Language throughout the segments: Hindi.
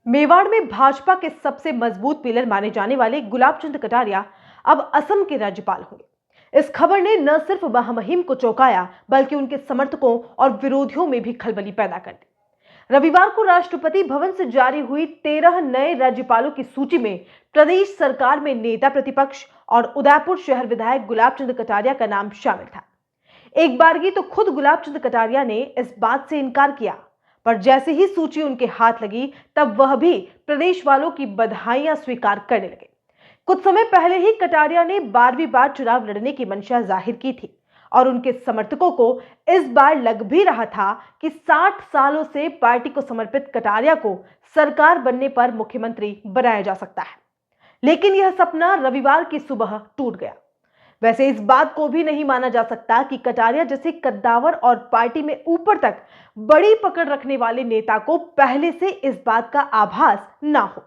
मेवाड़ में भाजपा के सबसे मजबूत पिलर माने जाने वाले गुलाब चंद कटारिया अब असम के राज्यपाल होंगे। इस खबर ने न सिर्फ महामहिम को चौंकाया बल्कि उनके समर्थकों और विरोधियों में भी खलबली पैदा कर दी। रविवार को राष्ट्रपति भवन से जारी हुई 13 नए राज्यपालों की सूची में प्रदेश सरकार में नेता प्रतिपक्ष और उदयपुर शहर विधायक गुलाब चंद कटारिया का नाम शामिल था। एक बारगी तो खुद गुलाब चंद कटारिया ने इस बात से इनकार किया, पर जैसे ही सूची उनके हाथ लगी तब वह भी प्रदेश वालों की बधाइयां स्वीकार करने लगे। कुछ समय पहले ही कटारिया ने 12वीं बार चुनाव लड़ने की मंशा जाहिर की थी और उनके समर्थकों को इस बार लग भी रहा था कि 60 सालों से पार्टी को समर्पित कटारिया को सरकार बनने पर मुख्यमंत्री बनाया जा सकता है। लेकिन यह सपना रविवार की सुबह टूट गया। वैसे इस बात को भी नहीं माना जा सकता कि कटारिया जैसे कद्दावर और पार्टी में ऊपर तक बड़ी पकड़ रखने वाले नेता को पहले से इस बात का आभास ना हो।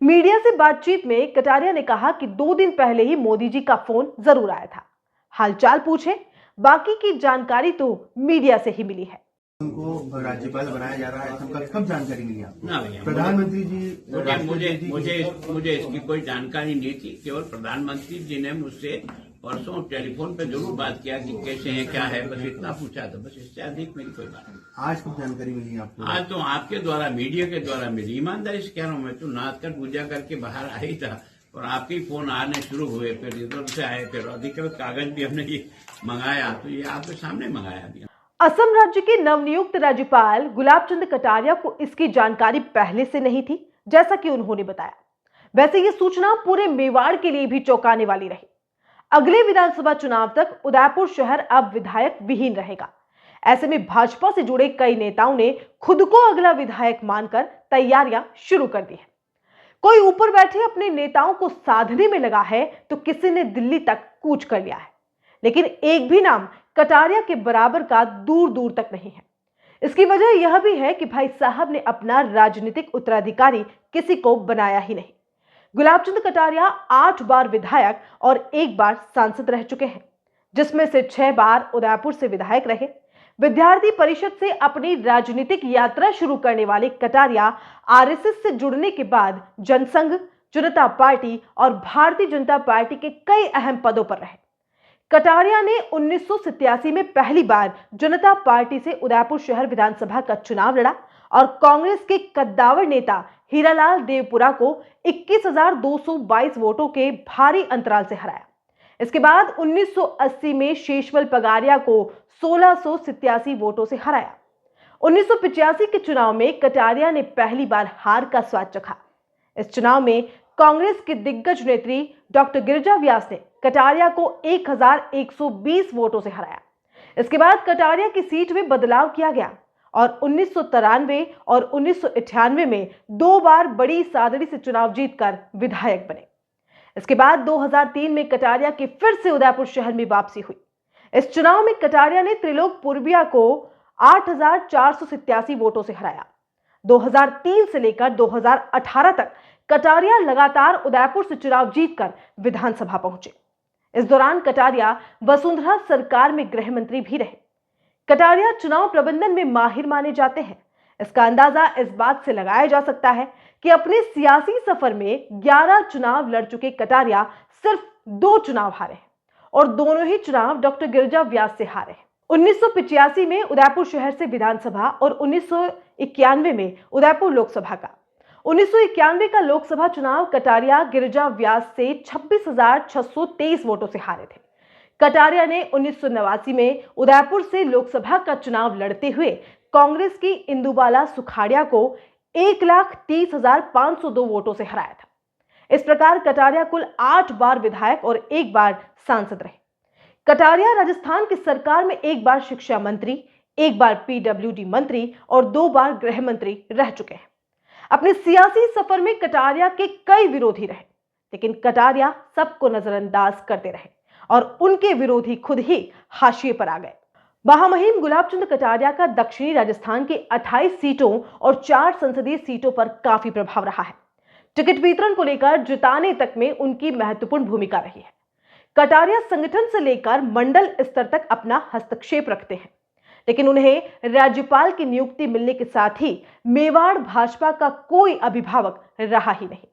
मीडिया से बातचीत में कटारिया ने कहा कि 2 दिन पहले ही मोदी जी का फोन जरूर आया था, हालचाल पूछे, बाकी की जानकारी तो मीडिया से ही मिली है। उनको राज्यपाल बनाया जा रहा है, कब जानकारी मिली आपको? ना भैया, प्रधानमंत्री जी मुझे इसकी कोई जानकारी नहीं थी। केवल प्रधानमंत्री जी ने मुझसे परसों टेलीफोन पे जरूर बात किया कि कैसे हैं, क्या है, बस इतना पूछा था, बस इससे अधिक मेरी कोई बात नहीं। आज कब जानकारी मिली आपको? आज तो आपके द्वारा, मीडिया के द्वारा मिली। ईमानदारी से कह रहा हूँ, मैं तो नाच कर पूजा करके बाहर आ ही था और आपके ही फोन आने शुरू हुए, फिर इधर से आए, फिर अधिकृत कागज भी हमने ये मंगाया, तो ये आपके सामने मंगाया भी। असम राज्य के नवनियुक्त राज्यपाल गुलाब चंद कटारिया को इसकी जानकारी पहले से नहीं थी, जैसा कि उन्होंने बताया। वैसे ये सूचना पूरे मेवाड़ के लिए भी चौंकाने वाली रही। अगले विधानसभा चुनाव तक उदयपुर शहर अब विधायक विहीन रहेगा। ऐसे में भाजपा से जुड़े कई नेताओं ने खुद को अगला विधायक मानकर तैयारियां शुरू कर दी है। कोई ऊपर बैठे अपने नेताओं को साधने में लगा है, तो किसी ने दिल्ली तक कूच कर लिया है। लेकिन एक भी नाम कटारिया के बराबर का दूर दूर तक नहीं है। इसकी वजह यह भी है कि भाई साहब ने अपना राजनीतिक उत्तराधिकारी किसी को बनाया ही नहीं। गुलाब चंद कटारिया 8 बार विधायक और 1 बार सांसद रह चुके हैं, जिसमें से 6 बार उदयपुर से विधायक रहे। विद्यार्थी परिषद से अपनी राजनीतिक यात्रा शुरू करने वाले कटारिया आरएसएस से जुड़ने के बाद जनसंघ, जनता पार्टी और भारतीय जनता पार्टी के कई अहम पदों पर रहे। कटारिया ने 1987 में पहली बार जनता पार्टी से उदयपुर शहर विधानसभा का चुनाव लड़ा और कांग्रेस के कद्दावर नेता हीरालाल देवपुरा को 21,222 वोटों के भारी अंतराल से हराया। इसके बाद 1980 में शेषवल पगारिया को 1687 वोटों से हराया। 1985 के चुनाव में कटारिया ने पहली बार हार का स्वाद चखा। इस चुनाव में कांग्रेस की दिग्गज नेत्री डॉक्टर गिरिजा व्यास ने कटारिया को 1120 वोटों से हराया। इसके बाद कटारिया की सीट में बदलाव किया गया और 1993 और 1998 में 2 बार बड़ी सादड़ी से चुनाव जीतकर विधायक बने। इसके बाद 2003 में कटारिया की फिर से उदयपुर शहर में वापसी हुई। इस चुनाव में कटारिया ने त्रिलोक पूर्विया को 8,487 वोटों से हराया। 2003 से लेकर 2018 तक कटारिया लगातार उदयपुर से चुनाव जीतकर विधानसभा पहुंचे। इस दौरान कटारिया वसुंधरा सरकार में गृह मंत्री भी रहे। कटारिया चुनाव प्रबंधन में माहिर माने जाते हैं। इसका अंदाजा इस बात से लगाया जा सकता है कि अपने सियासी सफर में 11 चुनाव लड़ चुके कटारिया सिर्फ 2 चुनाव हारे हैं और दोनों ही चुनाव डॉक्टर गिरिजा व्यास से हारे हैं। 1985 में उदयपुर शहर से विधानसभा और 1991 में उदयपुर लोकसभा का। 1991 का लोकसभा चुनाव कटारिया गिरिजा व्यास से 26,623 वोटों से हारे थे। कटारिया ने 1989 में उदयपुर से लोकसभा का चुनाव लड़ते हुए कांग्रेस की इंदुबाला सुखाड़िया को 1,30,502 वोटों से हराया था। इस प्रकार कटारिया कुल 8 बार विधायक और 1 बार सांसद रहे। कटारिया राजस्थान की सरकार में 1 बार शिक्षा मंत्री, 1 बार पीडब्ल्यूडी मंत्री और 2 बार गृह मंत्री रह चुके हैं। अपने सियासी सफर में कटारिया के कई विरोधी रहे, लेकिन कटारिया सबको नजरअंदाज करते रहे और उनके विरोधी खुद ही हाशिए पर आ गए। महामहिम गुलाब चंद कटारिया का दक्षिणी राजस्थान के 28 सीटों और 4 संसदीय सीटों पर काफी प्रभाव रहा है। टिकट वितरण को लेकर जिताने तक में उनकी महत्वपूर्ण भूमिका रही है। कटारिया संगठन से लेकर मंडल स्तर तक अपना हस्तक्षेप रखते हैं। लेकिन उन्हें राज्यपाल की नियुक्ति मिलने के साथ ही मेवाड़ भाजपा का कोई अभिभावक रहा ही नहीं।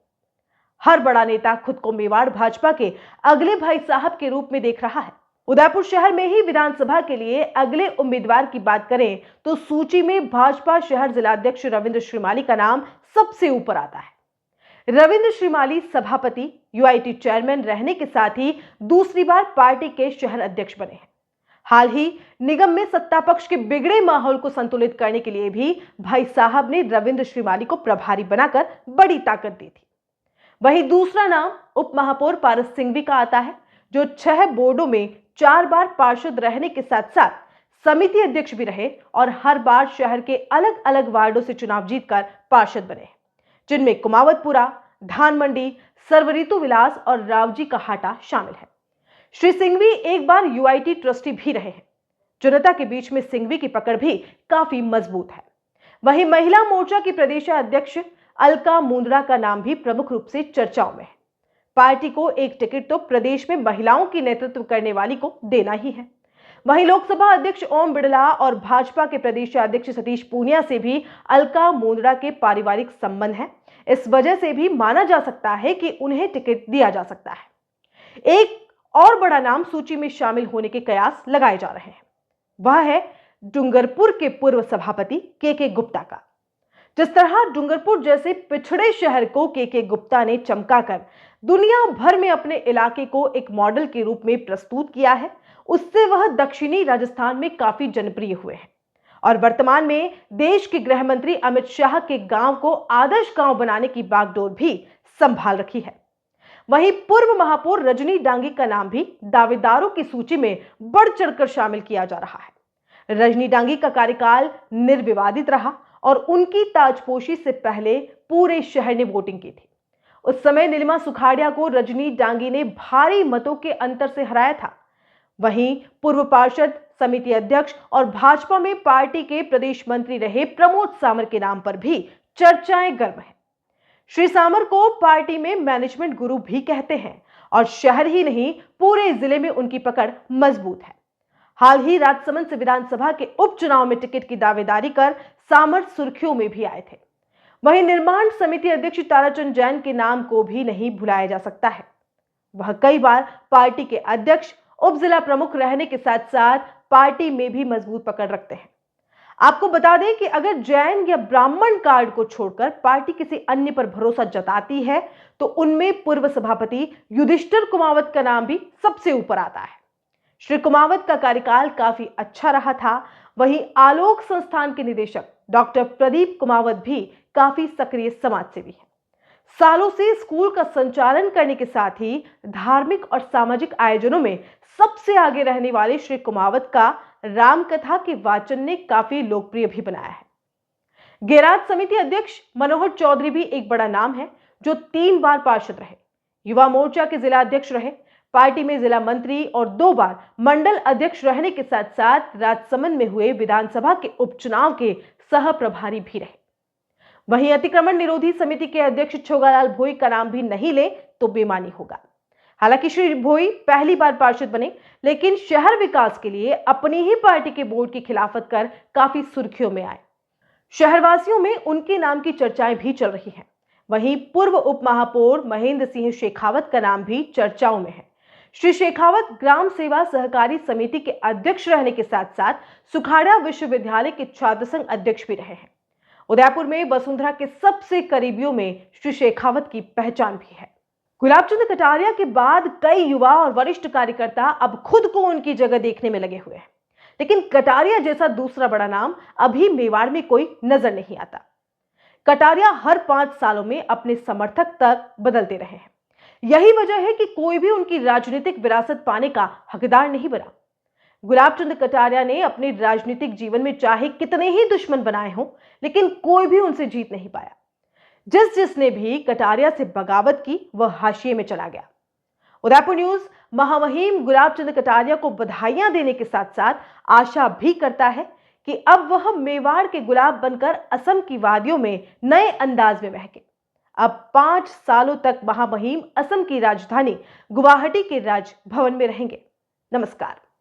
हर बड़ा नेता खुद को मेवाड़ भाजपा के अगले भाई साहब के रूप में देख रहा है। उदयपुर शहर में ही विधानसभा के लिए अगले उम्मीदवार की बात करें तो सूची में भाजपा शहर जिलाध्यक्ष रविंद्र श्रीमाली का नाम सबसे ऊपर आता है। रविंद्र श्रीमाली सभापति, यूआईटी चेयरमैन रहने के साथ ही दूसरी बार पार्टी के शहर अध्यक्ष बने हैं। हाल ही निगम में सत्ता पक्ष के बिगड़े माहौल को संतुलित करने के लिए भी भाई साहब ने रविंद्र श्रीमाली को प्रभारी बनाकर बड़ी ताकत दी थी। वहीं दूसरा नाम उप महापौर पारस सिंघवी का आता है, जो 6 बोर्डों में 4 बार पार्षद रहने के साथ साथ समिति अध्यक्ष भी रहे और हर बार शहर के अलग अलग वार्डों से चुनाव जीतकर पार्षद बने, जिनमें कुमावतपुरा, धानमंडी, सर्वरीतु विलास और रावजी का हाटा शामिल है। श्री सिंघवी एक बार यूआईटी ट्रस्टी भी रहे हैं। जनता के बीच में सिंघवी की पकड़ भी काफी मजबूत है। वहीं महिला मोर्चा की प्रदेश अध्यक्ष अलका मुंदड़ा का नाम भी प्रमुख रूप से चर्चाओं में है। पार्टी को एक टिकट तो प्रदेश में महिलाओं की नेतृत्व करने वाली को देना ही है। वहीं लोकसभा अध्यक्ष ओम बिड़ला और भाजपा के प्रदेश अध्यक्ष सतीश पूनिया से भी अलका मुंदड़ा के पारिवारिक संबंध हैं। इस वजह से भी माना जा सकता है कि उन्हें टिकट दिया जा सकता है। एक और बड़ा नाम सूची में शामिल होने के कयास लगाए जा रहे हैं, वह है डूंगरपुर के पूर्व सभापति के गुप्ता का। जिस तरह डूंगरपुर जैसे पिछड़े शहर को के गुप्ता ने चमकाकर दुनिया भर में अपने इलाके को एक मॉडल के रूप में प्रस्तुत किया है, उससे वह दक्षिणी राजस्थान में काफी जनप्रिय हुए हैं और वर्तमान में देश के गृह मंत्री अमित शाह के गांव को आदर्श गांव बनाने की बागडोर भी संभाल रखी है। वहीं पूर्व महापौर रजनी डांगी का नाम भी दावेदारों की सूची में बढ़ चढ़कर शामिल किया जा रहा है। रजनी डांगी का कार्यकाल निर्विवादित रहा और उनकी ताजपोशी से पहले पूरे शहर ने वोटिंग की थी। उस समय नीलिमा सुखाड़िया को रजनी डांगी ने भारी मतों के अंतर से हराया था। वहीं पूर्व पार्षद, समिति अध्यक्ष और भाजपा में पार्टी के प्रदेश मंत्री रहे प्रमोद सामर के नाम पर भी चर्चाएं गर्म हैं। श्री सामर को पार्टी में मैनेजमेंट गुरु भी कहते हैं और शहर ही नहीं पूरे जिले में उनकी पकड़ मजबूत है। हाल ही राजसमंद से विधानसभा के उपचुनाव में टिकट की दावेदारी कर सामर सुर्खियों में भी आए थे। वहीं निर्माण समिति अध्यक्ष ताराचंद जैन के नाम को भी नहीं भुलाया जा सकता है। वह कई बार पार्टी के अध्यक्ष, उप जिला प्रमुख रहने के साथ साथ पार्टी में भी मजबूत पकड़ रखते हैं। आपको बता दें कि अगर जैन या ब्राह्मण कार्ड को छोड़कर पार्टी किसी अन्य पर भरोसा जताती है तो उनमें पूर्व सभापति युधिष्ठिर कुमावत का नाम भी सबसे ऊपर आता है। श्री कुमावत का कार्यकाल काफी अच्छा रहा था। वहीं आलोक संस्थान के निदेशक डॉक्टर प्रदीप कुमावत भी काफी सक्रिय समाजसेवी हैं। सालों से स्कूल का संचालन करने के साथ ही धार्मिक और सामाजिक आयोजनों में सबसे आगे रहने वाले श्री कुमावत का रामकथा के वाचन ने काफी लोकप्रिय भी बनाया है। गेराज समिति अध्यक्ष मनोहर चौधरी भी एक बड़ा नाम है, जो 3 बार पार्षद रहे, युवा मोर्चा के जिला अध्यक्ष रहे, पार्टी में जिला मंत्री और 2 बार मंडल अध्यक्ष रहने के साथ साथ राजसमंद में हुए विधानसभा के उपचुनाव के सह प्रभारी भी रहे। वहीं अतिक्रमण निरोधी समिति के अध्यक्ष छोगालाल भोई का नाम भी नहीं ले तो बेमानी होगा। हालांकि श्री भोई पहली बार पार्षद बने, लेकिन शहर विकास के लिए अपनी ही पार्टी के बोर्ड की खिलाफत कर काफी सुर्खियों में आए। शहरवासियों में उनके नाम की चर्चाएं भी चल रही हैं। वहीं पूर्व उप महापौर महेंद्र सिंह शेखावत का नाम भी चर्चाओं में है। श्री शेखावत ग्राम सेवा सहकारी समिति के अध्यक्ष रहने के साथ साथ सुखाड़ा विश्वविद्यालय के छात्र संघ अध्यक्ष भी रहे हैं। उदयपुर में वसुंधरा के सबसे करीबियों में श्री शेखावत की पहचान भी है। गुलाबचंद कटारिया के बाद कई युवा और वरिष्ठ कार्यकर्ता अब खुद को उनकी जगह देखने में लगे हुए हैं, लेकिन कटारिया जैसा दूसरा बड़ा नाम अभी मेवाड़ में कोई नजर नहीं आता। कटारिया हर 5 सालों में अपने समर्थक तक बदलते रहे हैं। यही वजह है कि कोई भी उनकी राजनीतिक विरासत पाने का हकदार नहीं बना। गुलाबचंद कटारिया ने अपने राजनीतिक जीवन में चाहे कितने ही दुश्मन बनाए हों, लेकिन कोई भी उनसे जीत नहीं पाया। जिसने भी कटारिया से बगावत की वह हाशिए में चला गया। उदयपुर न्यूज महामहिम गुलाबचंद कटारिया को बधाइयां देने के साथ साथ आशा भी करता है कि अब वह मेवाड़ के गुलाब बनकर असम की वादियों में नए अंदाज में महके। अब 5 सालों तक महामहिम असम की राजधानी गुवाहाटी के राजभवन में रहेंगे। नमस्कार।